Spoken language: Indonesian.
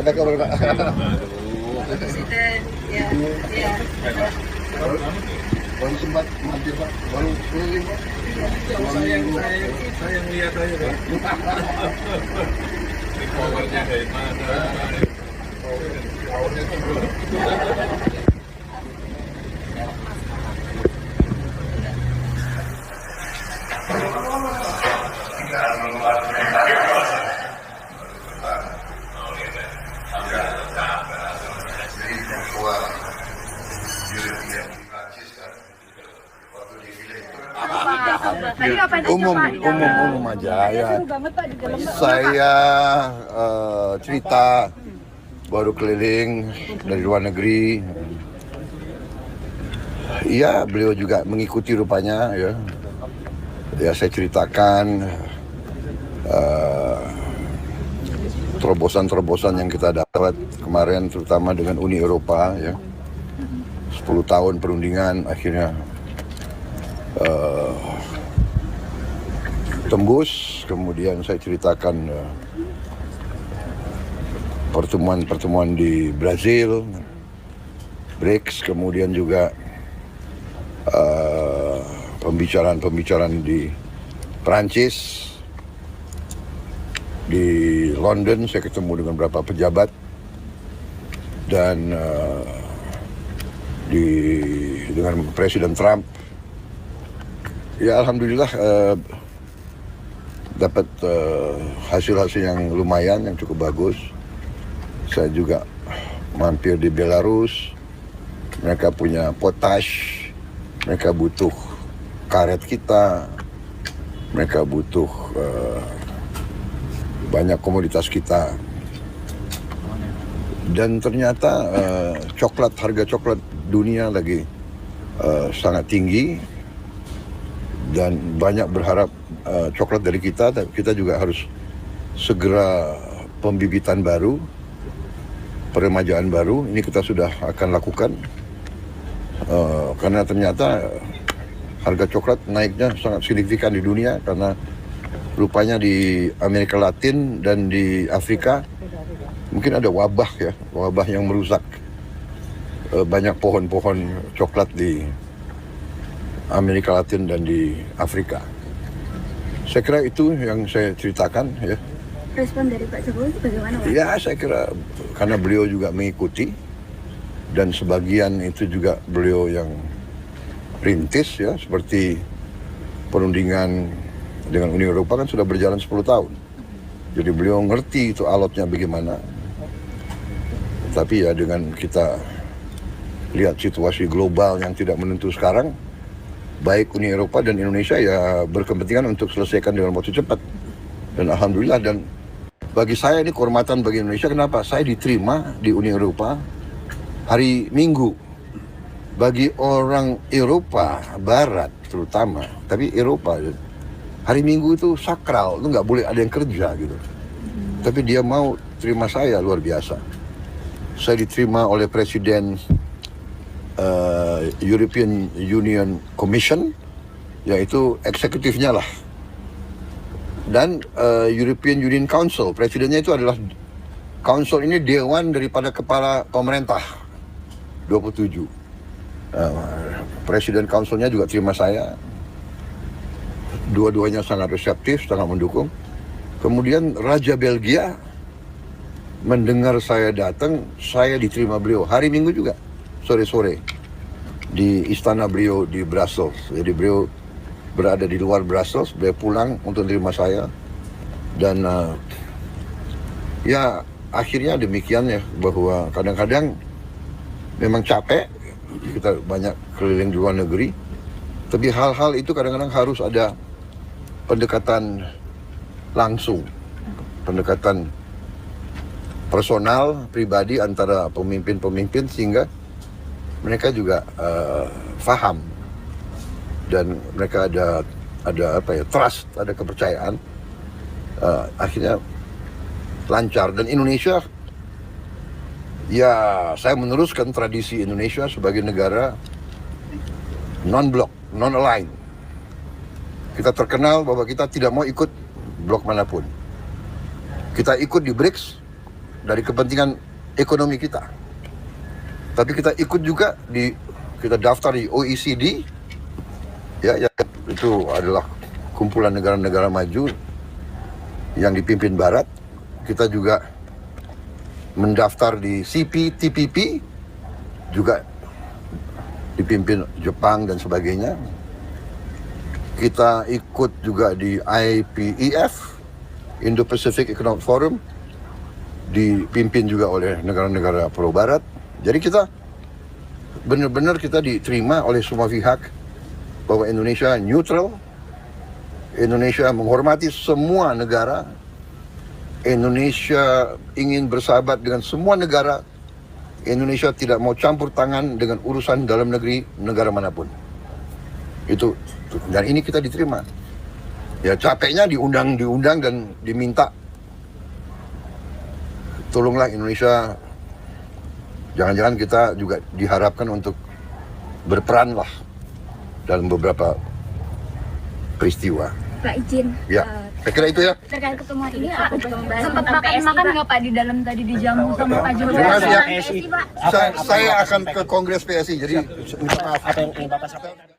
Apa kabar Pak? Presiden, ya, ya. Baru sempat mampir Pak, baru keliling Pak. Saya lihat aja Pak. Ini powernya dari mana? Tadi ngapain aja, Pak? Umum aja ya. Seru banget Pak di dalam, Pak. Saya cerita baru keliling dari luar negeri. Iya, beliau juga mengikuti rupanya ya. Ya saya ceritakan terobosan-terobosan yang kita dapat kemarin, terutama dengan Uni Eropa ya. 10 tahun perundingan akhirnya tembus. Kemudian saya ceritakan pertemuan-pertemuan di Brazil, BRICS, kemudian juga pembicaraan di Perancis, di London saya ketemu dengan beberapa pejabat, dan dengan Presiden Trump. Ya alhamdulillah dapat hasil-hasil yang lumayan, yang cukup bagus. Saya juga mampir di Belarus. Mereka punya potash, mereka butuh karet kita, mereka butuh banyak komoditas kita. Dan ternyata harga coklat dunia lagi sangat tinggi, dan banyak berharap coklat dari kita. Tapi kita juga harus segera pembibitan baru, peremajaan baru. Ini kita sudah akan lakukan karena ternyata harga coklat naiknya sangat signifikan di dunia, karena rupanya di Amerika Latin dan di Afrika mungkin ada wabah yang merusak banyak pohon-pohon coklat di Amerika Latin dan di Afrika. Saya kira itu yang saya ceritakan ya. Respon dari Pak Jokowi bagaimana, Pak? Ya saya kira karena beliau juga mengikuti, dan sebagian itu juga beliau yang rintis ya, seperti perundingan dengan Uni Eropa kan sudah berjalan 10 tahun. Jadi beliau ngerti itu alotnya bagaimana. Tapi ya dengan kita lihat situasi global yang tidak menentu sekarang, baik Uni Eropa dan Indonesia ya berkepentingan untuk selesaikan dengan waktu cepat. Dan alhamdulillah, dan bagi saya ini kehormatan bagi Indonesia. Kenapa? Saya diterima di Uni Eropa hari Minggu. Bagi orang Eropa Barat terutama, tapi Eropa hari Minggu itu sakral, itu nggak boleh ada yang kerja gitu. Tapi dia mau terima saya, luar biasa. Saya diterima oleh Presiden European Union Commission, yaitu eksekutifnya lah, dan European Union Council. Presidennya itu adalah council, ini dewan daripada kepala pemerintah 27. Presiden councilnya juga terima saya. Dua-duanya sangat reseptif, sangat mendukung. Kemudian Raja Belgia mendengar saya datang, saya diterima beliau hari Minggu juga, sore-sore di istana beliau di Brussels. Jadi beliau berada di luar Brussels, beliau pulang untuk menerima saya. Dan ya akhirnya demikian ya, bahwa kadang-kadang memang capek, kita banyak keliling di luar negeri, tapi hal-hal itu kadang-kadang harus ada pendekatan langsung, pendekatan personal, pribadi antara pemimpin-pemimpin, sehingga mereka juga paham, dan mereka ada trust, ada kepercayaan. Akhirnya lancar. Dan Indonesia, ya saya meneruskan tradisi Indonesia sebagai negara non-blok, non-align. Kita terkenal bahwa kita tidak mau ikut blok manapun. Kita ikut di BRICS, dari kepentingan ekonomi kita. Tapi kita ikut juga kita daftar di OECD, ya itu adalah kumpulan negara-negara maju yang dipimpin Barat. Kita juga mendaftar di CPTPP, juga dipimpin Jepang dan sebagainya. Kita ikut juga di IPEF, Indo-Pacific Economic Forum, dipimpin juga oleh negara-negara pro-Barat. Jadi kita benar-benar kita diterima oleh semua pihak bahwa Indonesia neutral, Indonesia menghormati semua negara, Indonesia ingin bersahabat dengan semua negara, Indonesia tidak mau campur tangan dengan urusan dalam negeri negara manapun. Itu, dan ini kita diterima. Ya capeknya diundang dan diminta, tolonglah Indonesia, jangan-jangan kita juga diharapkan untuk berperan lah dalam beberapa peristiwa. Pak izin. Ya, saya kira itu ya. Terkait pertemuan ini Sempat makan-makan nggak Pak di dalam tadi dijamu sama Pak Jokowi? Terima kasih ya. PSI, Pak. Saya akan ke Kongres PSI, jadi minta maaf. Apa yang ingin Bapak sampaikan?